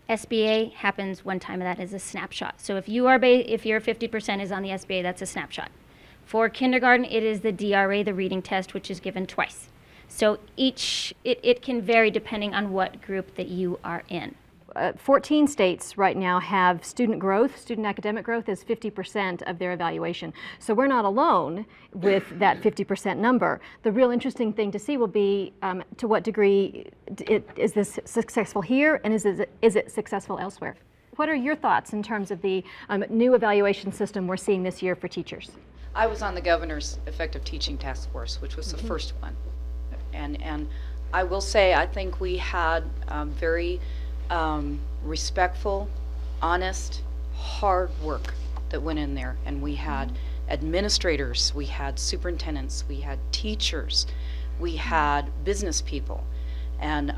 SBA happens one time, and that is a snapshot. So if your 50% is on the SBA, that's a snapshot. For kindergarten, it is the DRA, the reading test, which is given twice. So it can vary depending on what group that you are in. 14 states right now have student growth, student academic growth as 50% of their evaluation. So we're not alone with that 50% number. The real interesting thing to see will be to what degree is this successful here, and is it successful elsewhere? What are your thoughts in terms of the new evaluation system we're seeing this year for teachers? I was on the governor's effective teaching task force, which was the first one. And I will say, I think we had very respectful, honest, hard work that went in there. And we had administrators, we had superintendents, we had teachers, we had business people. And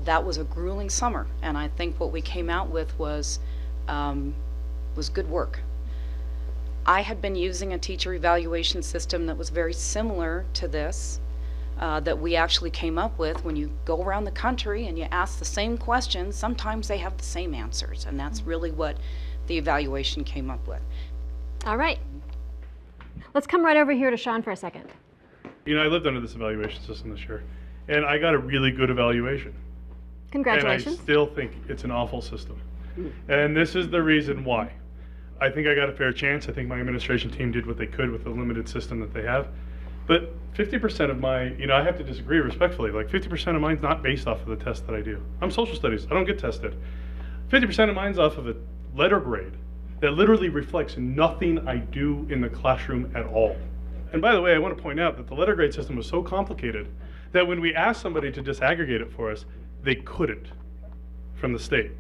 that was a grueling summer. And I think what we came out with was good work. I had been using a teacher evaluation system that was very similar to this, that we actually came up with. When you go around the country and you ask the same questions, sometimes they have the same answers, and that's really what the evaluation came up with. All right. Let's come right over here to Sean for a second. You know, I lived under this evaluation system this year, and I got a really good evaluation. Congratulations. And I still think it's an awful system. And this is the reason why. I think I got a fair chance. I think my administration team did what they could with the limited system that they have. But 50% of my, I have to disagree respectfully. Like 50% of mine's not based off of the test that I do. I'm social studies. I don't get tested. 50% of mine's off of a letter grade that literally reflects nothing I do in the classroom at all. And by the way, I want to point out that the letter grade system was so complicated that when we asked somebody to disaggregate it for us, they couldn't from the state.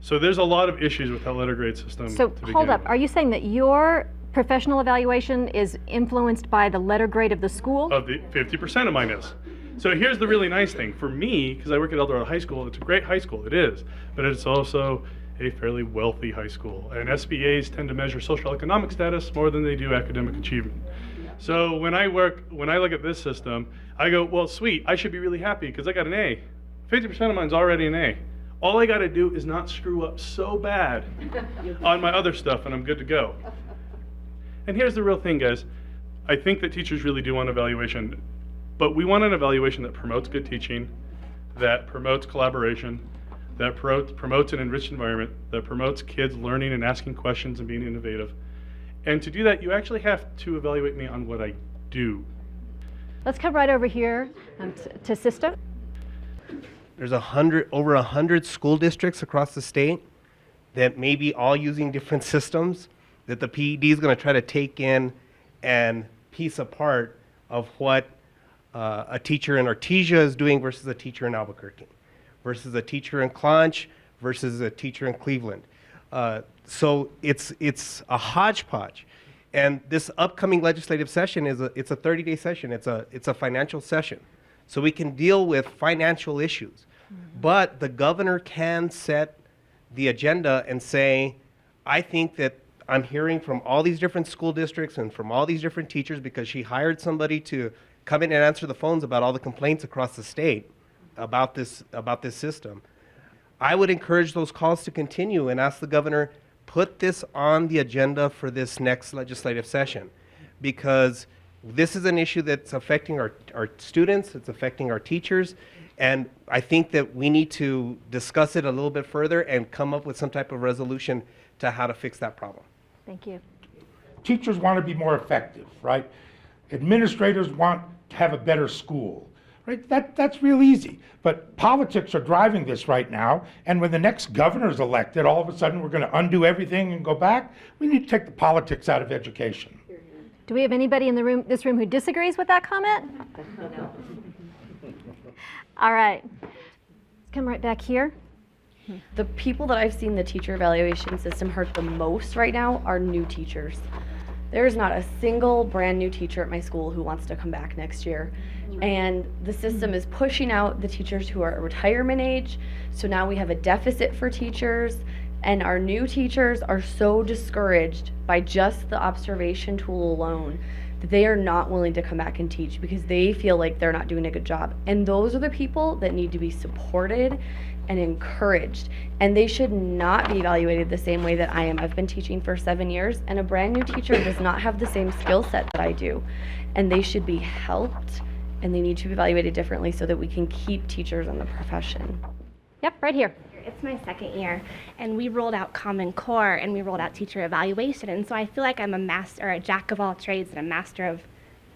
So there's a lot of issues with that letter grade system. So hold up, are you saying that your professional evaluation is influenced by the letter grade of the school? Of the 50% of mine is. So here's the really nice thing. For me, because I work at El Dorado High School, it's a great high school, it is, but it's also a fairly wealthy high school. And SBAs tend to measure social economic status more than they do academic achievement. So when I look at this system, I go, well, sweet, I should be really happy because I got an A. 50% of mine's already an A. All I got to do is not screw up so bad on my other stuff and I'm good to go. And here's the real thing, guys. I think that teachers really do want evaluation, but we want an evaluation that promotes good teaching, that promotes collaboration, that promotes an enriched environment, that promotes kids learning and asking questions and being innovative. And to do that, you actually have to evaluate me on what I do. Let's come right over here to Sister. There's over 100 school districts across the state that may be all using different systems that the PED is going to try to take in and piece apart of what a teacher in Artesia is doing versus a teacher in Albuquerque, versus a teacher in Clonch versus a teacher in Cleveland. So it's a hodgepodge. And this upcoming legislative session it's a 30-day session. It's a financial session. So we can deal with financial issues. But the governor can set the agenda and say, I think that I'm hearing from all these different school districts and from all these different teachers because she hired somebody to come in and answer the phones about all the complaints across the state about this system. I would encourage those calls to continue and ask the governor, put this on the agenda for this next legislative session, because this is an issue that's affecting our students, it's affecting our teachers, and I think that we need to discuss it a little bit further and come up with some type of resolution to how to fix that problem. Thank you. Teachers want to be more effective, right? Administrators want to have a better school, right? That's real easy. But politics are driving this right now, and when the next governor is elected, all of a sudden we're going to undo everything and go back. We need to take the politics out of education. Do we have anybody in this room who disagrees with that comment? No. All right. Let's come right back here. The people that I've seen the teacher evaluation system hurt the most right now are new teachers. There's not a single brand new teacher at my school who wants to come back next year. And the system is pushing out the teachers who are at retirement age. So now we have a deficit for teachers, and our new teachers are so discouraged by just the observation tool alone that they are not willing to come back and teach because they feel like they're not doing a good job. And those are the people that need to be supported and encouraged. And they should not be evaluated the same way that I am. I've been teaching for 7 years, and a brand new teacher does not have the same skill set that I do. And they should be helped, and they need to be evaluated differently so that we can keep teachers in the profession. Yep, right here. It's my second year, and we rolled out Common Core, and we rolled out teacher evaluation, and so I feel like I'm a master, or a jack of all trades, and a master of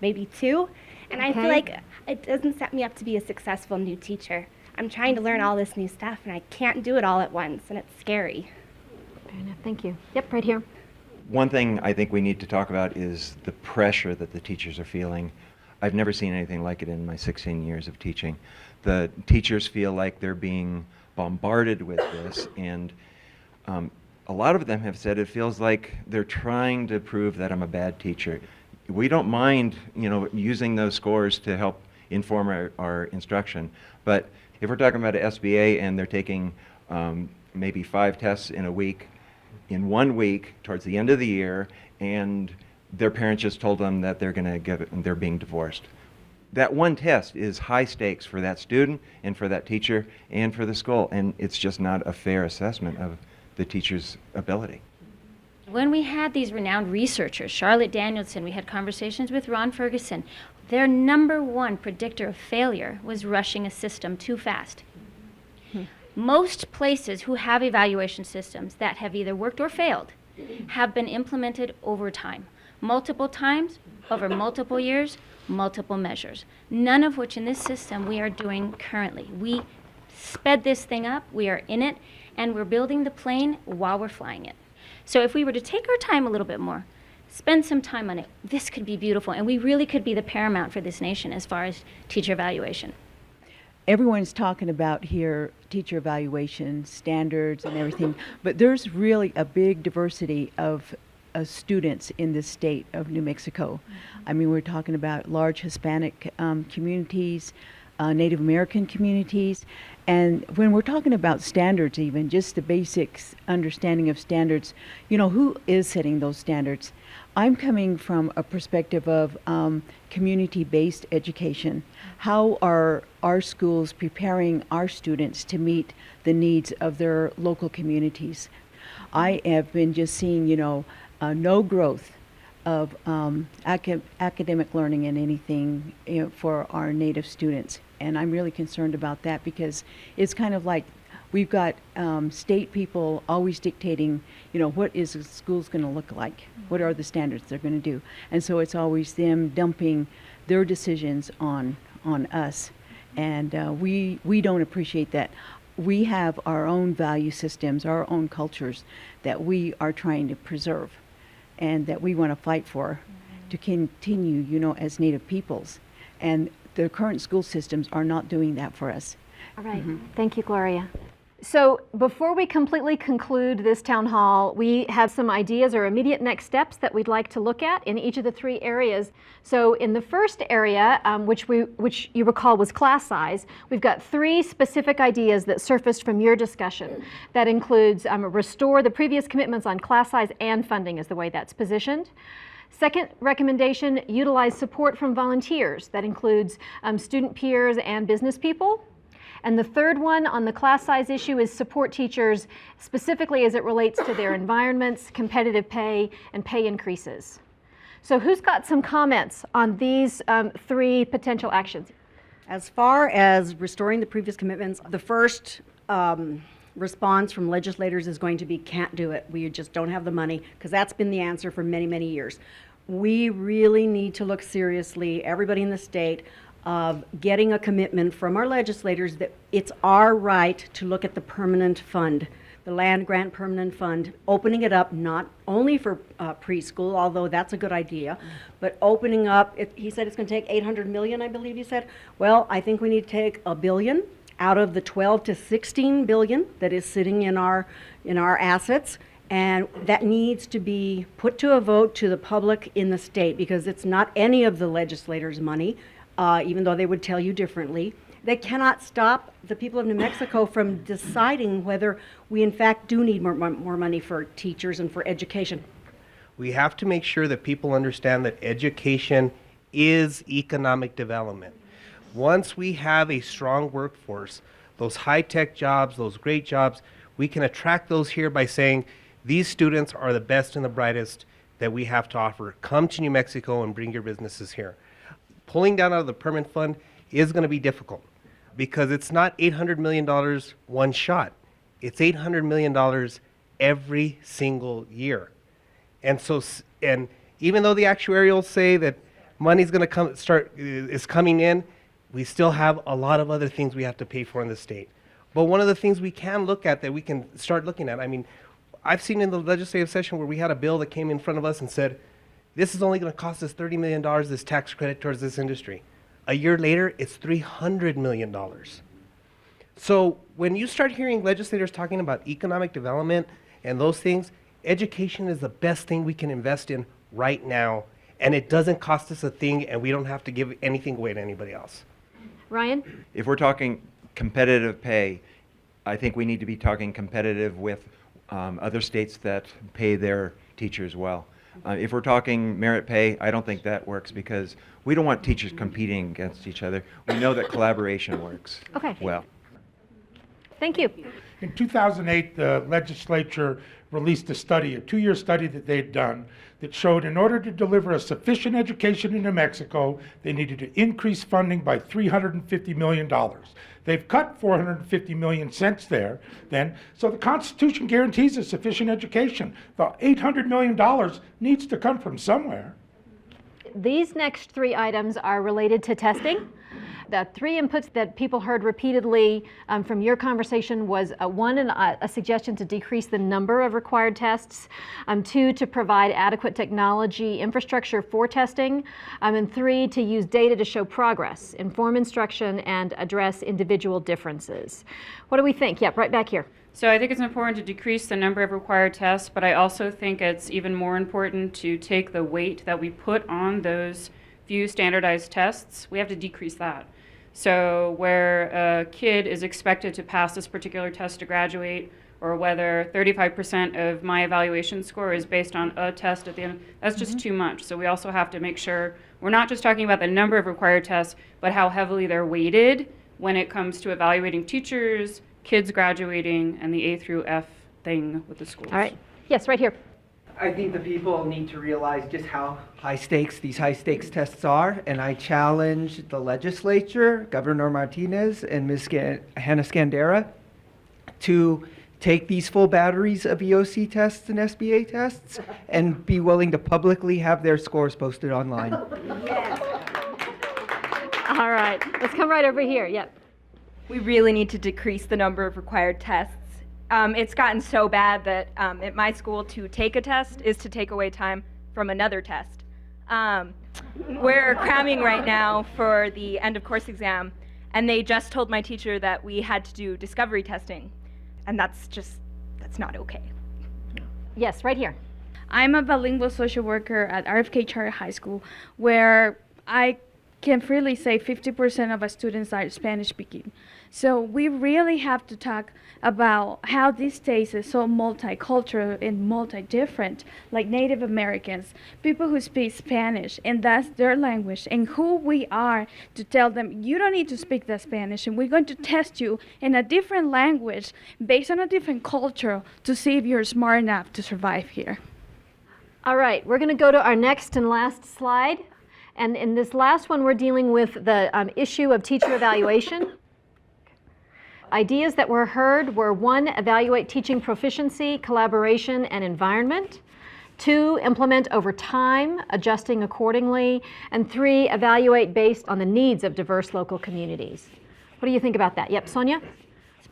maybe two, and I feel like it doesn't set me up to be a successful new teacher. I'm trying to learn all this new stuff, and I can't do it all at once, and it's scary. Fair enough, thank you. Yep, right here. One thing I think we need to talk about is the pressure that the teachers are feeling. I've never seen anything like it in my 16 years of teaching. The teachers feel like they're being bombarded with this, and a lot of them have said it feels like they're trying to prove that I'm a bad teacher. We don't mind, using those scores to help inform our instruction, but if we're talking about an SBA and they're taking maybe 5 tests in a week, in 1 week towards the end of the year, and their parents just told them that they're being divorced. That one test is high stakes for that student and for that teacher and for the school, and it's just not a fair assessment of the teacher's ability. When we had these renowned researchers, Charlotte Danielson, we had conversations with Ron Ferguson, their number one predictor of failure was rushing a system too fast. Most places who have evaluation systems that have either worked or failed have been implemented over time, multiple times, over multiple years, multiple measures, none of which in this system we are doing currently. We sped this thing up, we are in it, and we're building the plane while we're flying it. So if we were to take our time a little bit more, spend some time on it, this could be beautiful, and we really could be the paramount for this nation as far as teacher evaluation. Everyone's talking about here teacher evaluation standards and everything, but there's really a big diversity of students in the state of New Mexico. I mean, we're talking about large Hispanic communities, Native American communities, and when we're talking about standards, even just the basics understanding of standards, you know, who is setting those standards? I'm coming from a perspective of community-based education. How are our schools preparing our students to meet the needs of their local communities? I have been just seeing, you know, no growth of academic learning in anything, you know, for our Native students. And I'm really concerned about that because it's kind of like we've got state people always dictating, you know, what is a school's going to look like? What are the standards they're going to do? And so it's always them dumping their decisions on us. And we don't appreciate that. We have our own value systems, our own cultures that we are trying to preserve and that we want to fight for to continue, you know, as Native peoples. And the current school systems are not doing that for us. All right. Thank you, Gloria. So before we completely conclude this town hall, we have some ideas or immediate next steps that we'd like to look at in each of the 3 areas. So in the first area, which you recall was class size, we've got 3 specific ideas that surfaced from your discussion. That includes restore the previous commitments on class size and funding is the way that's positioned. Second recommendation, utilize support from volunteers. That includes student peers and business people. And the third one on the class size issue is support teachers specifically as it relates to their environments, competitive pay, and pay increases. So who's got some comments on these 3 potential actions? As far as restoring the previous commitments, the first response from legislators is going to be can't do it. We just don't have the money, because that's been the answer for many, many years. We really need to look seriously, everybody in the state, of getting a commitment from our legislators that it's our right to look at the permanent fund, the land grant permanent fund, opening it up not only for preschool, although that's a good idea, but opening up, he said it's going to take 800 million, I believe he said. Well, I think we need to take $1 billion out of the 12 to 16 billion that is sitting in our assets, and that needs to be put to a vote to the public in the state, because it's not any of the legislators' money. Even though they would tell you differently. They cannot stop the people of New Mexico from deciding whether we in fact do need more money for teachers and for education. We have to make sure that people understand that education is economic development. Once we have a strong workforce, those high-tech jobs, those great jobs, we can attract those here by saying, these students are the best and the brightest that we have to offer. Come to New Mexico and bring your businesses here. Pulling down out of the permanent fund is going to be difficult because it's not $800 million one shot. It's $800 million every single year. And so, and even though the actuarials say that money's going to is coming in, we still have a lot of other things we have to pay for in the state. But one of the things we can look at that we can start looking at, I mean, I've seen in the legislative session where we had a bill that came in front of us and said, this is only going to cost us $30 million, this tax credit towards this industry. A year later, it's $300 million. So when you start hearing legislators talking about economic development and those things, education is the best thing we can invest in right now, and it doesn't cost us a thing, and we don't have to give anything away to anybody else. Ryan? If we're talking competitive pay, I think we need to be talking competitive with other states that pay their teachers well. If we're talking merit pay, I don't think that works because we don't want teachers competing against each other. We know that collaboration works Okay. well. Thank you. In 2008, the legislature released a study, a 2-year study that they'd done, that showed in order to deliver a sufficient education in New Mexico, they needed to increase funding by $350 million. They've cut $450 million since then, so the Constitution guarantees a sufficient education. The $800 million needs to come from somewhere. These next 3 items are related to testing. The 3 inputs that people heard repeatedly from your conversation was 1, a suggestion to decrease the number of required tests, 2, to provide adequate technology infrastructure for testing, and 3, to use data to show progress, inform instruction, and address individual differences. What do we think? Yep, right back here. So I think it's important to decrease the number of required tests, but I also think it's even more important to take the weight that we put on those few standardized tests. We have to decrease that. So where a kid is expected to pass this particular test to graduate, or whether 35% of my evaluation score is based on a test at the end, that's just too much. So we also have to make sure we're not just talking about the number of required tests, but how heavily they're weighted when it comes to evaluating teachers, kids graduating, and the A through F thing with the schools. All right. Yes, right here. I think the people need to realize just how high stakes these high stakes tests are, and I challenge the legislature, Governor Martinez and Ms. Hannah Scandera, to take these full batteries of EOC tests and SBA tests and be willing to publicly have their scores posted online. All right. Let's come right over here. Yep. We really need to decrease the number of required tests. It's gotten so bad that at my school, to take a test is to take away time from another test. We're cramming right now for the end of course exam, and they just told my teacher that we had to do discovery testing, and that's not okay. Yes, right here. I'm a bilingual social worker at RFK Charter High School, where I can freely say 50% of our students are Spanish speaking. So we really have to talk about how this state is so multicultural and multi-different, like Native Americans, people who speak Spanish, and that's their language, and who we are to tell them, you don't need to speak that Spanish, and we're going to test you in a different language based on a different culture to see if you're smart enough to survive here. All right, we're going to go to our next and last slide. And in this last one, we're dealing with the issue of teacher evaluation. Ideas that were heard were 1, evaluate teaching proficiency, collaboration, and environment. 2, implement over time, adjusting accordingly. And 3, evaluate based on the needs of diverse local communities. What do you think about that? Yep, Sonia?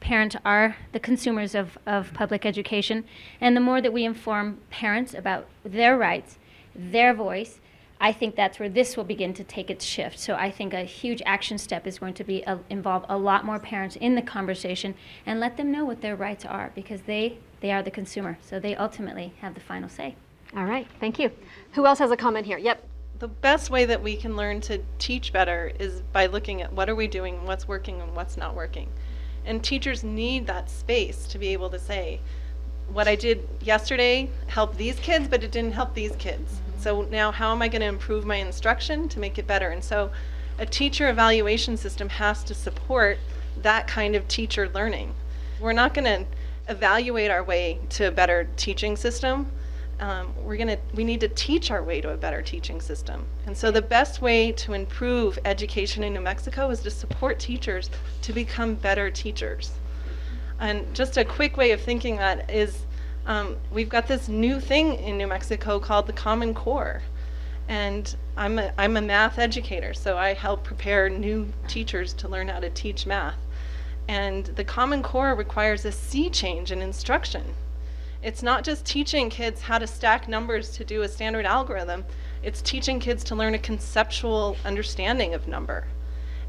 Parents are the consumers of public education, and the more that we inform parents about their rights, their voice, I think that's where this will begin to take its shift. So I think a huge action step is going to be involve a lot more parents in the conversation and let them know what their rights are, because they are the consumer, so they ultimately have the final say. All right, thank you. Who else has a comment here? Yep. The best way that we can learn to teach better is by looking at what are we doing, what's working, and what's not working. And teachers need that space to be able to say, what I did yesterday helped these kids, but it didn't help these kids. So now how am I going to improve my instruction to make it better? And so a teacher evaluation system has to support that kind of teacher learning. We're not going to evaluate our way to a better teaching system. We need to teach our way to a better teaching system. And so the best way to improve education in New Mexico is to support teachers to become better teachers. And just a quick way of thinking that is, we've got this new thing in New Mexico called the Common Core. And I'm a math educator, so I help prepare new teachers to learn how to teach math. And the Common Core requires a sea change in instruction. It's not just teaching kids how to stack numbers to do a standard algorithm, it's teaching kids to learn a conceptual understanding of number.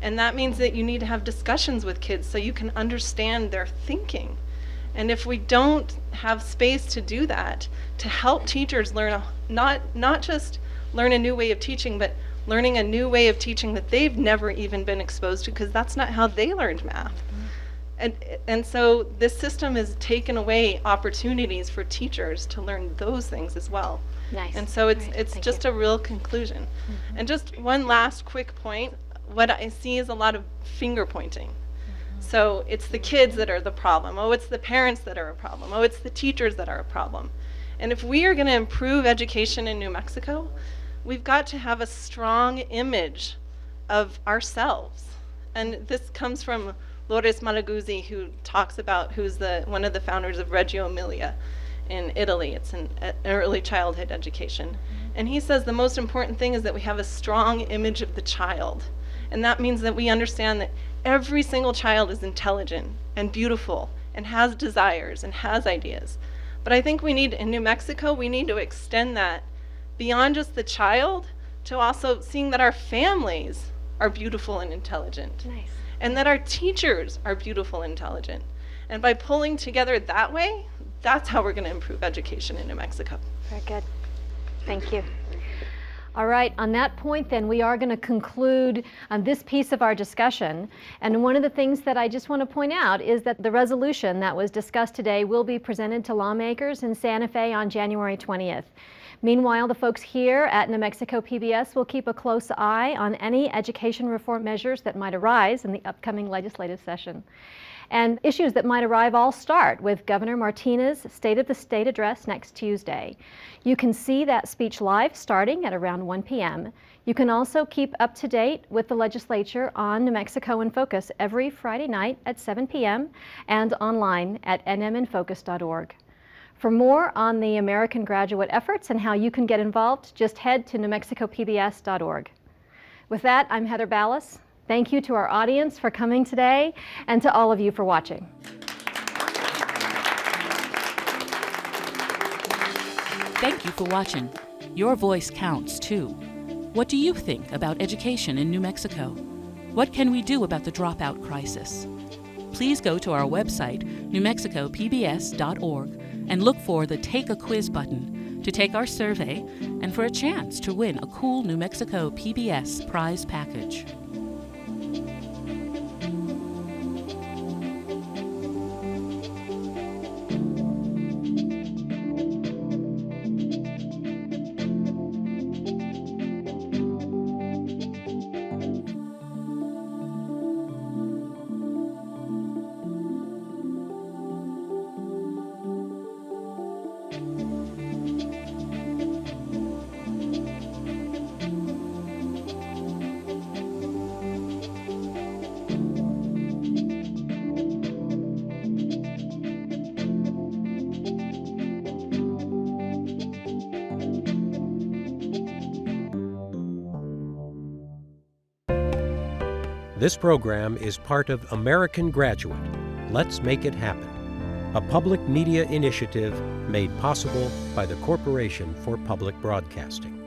And that means that you need to have discussions with kids so you can understand their thinking. And if we don't have space to do that, to help teachers learn, not just learn a new way of teaching, but learning a new way of teaching that they've never even been exposed to, because that's not how they learned math. And so this system has taken away opportunities for teachers to learn those things as well. Nice. And so it's just a real conclusion. And just one last quick point, what I see is a lot of finger pointing. So it's the kids that are the problem. Oh, it's the parents that are a problem. Oh, it's the teachers that are a problem. And if we are going to improve education in New Mexico, we've got to have a strong image of ourselves. And this comes from Lourdes Malaguzzi, who talks about, who's one of the founders of Reggio Emilia in Italy. It's an early childhood education. And he says the most important thing is that we have a strong image of the child. And that means that we understand that every single child is intelligent and beautiful and has desires and has ideas. But I think we need, in New Mexico, we need to extend that beyond just the child to also seeing that our families are beautiful and intelligent. Nice. And that our teachers are beautiful and intelligent. And by pulling together that way, that's how we're going to improve education in New Mexico. Very good. Thank you. All right, on that point then, we are going to conclude on this piece of our discussion. And one of the things that I just want to point out is that the resolution that was discussed today will be presented to lawmakers in Santa Fe on January 20th. Meanwhile, the folks here at New Mexico PBS will keep a close eye on any education reform measures that might arise in the upcoming legislative session. And issues that might arrive all start with Governor Martinez's State of the State address next Tuesday. You can see that speech live starting at around 1 p.m. You can also keep up to date with the legislature on New Mexico in Focus every Friday night at 7 p.m. and online at nminfocus.org. For more on the American Graduate efforts and how you can get involved, just head to newmexicopbs.org. With that, I'm Heather Ballas. Thank you to our audience for coming today and to all of you for watching. Thank you for watching. Your voice counts too. What do you think about education in New Mexico? What can we do about the dropout crisis? Please go to our website, newmexicopbs.org, and look for the Take a Quiz button to take our survey and for a chance to win a cool New Mexico PBS prize package. This program is part of American Graduate. Let's make it happen. A public media initiative made possible by the Corporation for Public Broadcasting.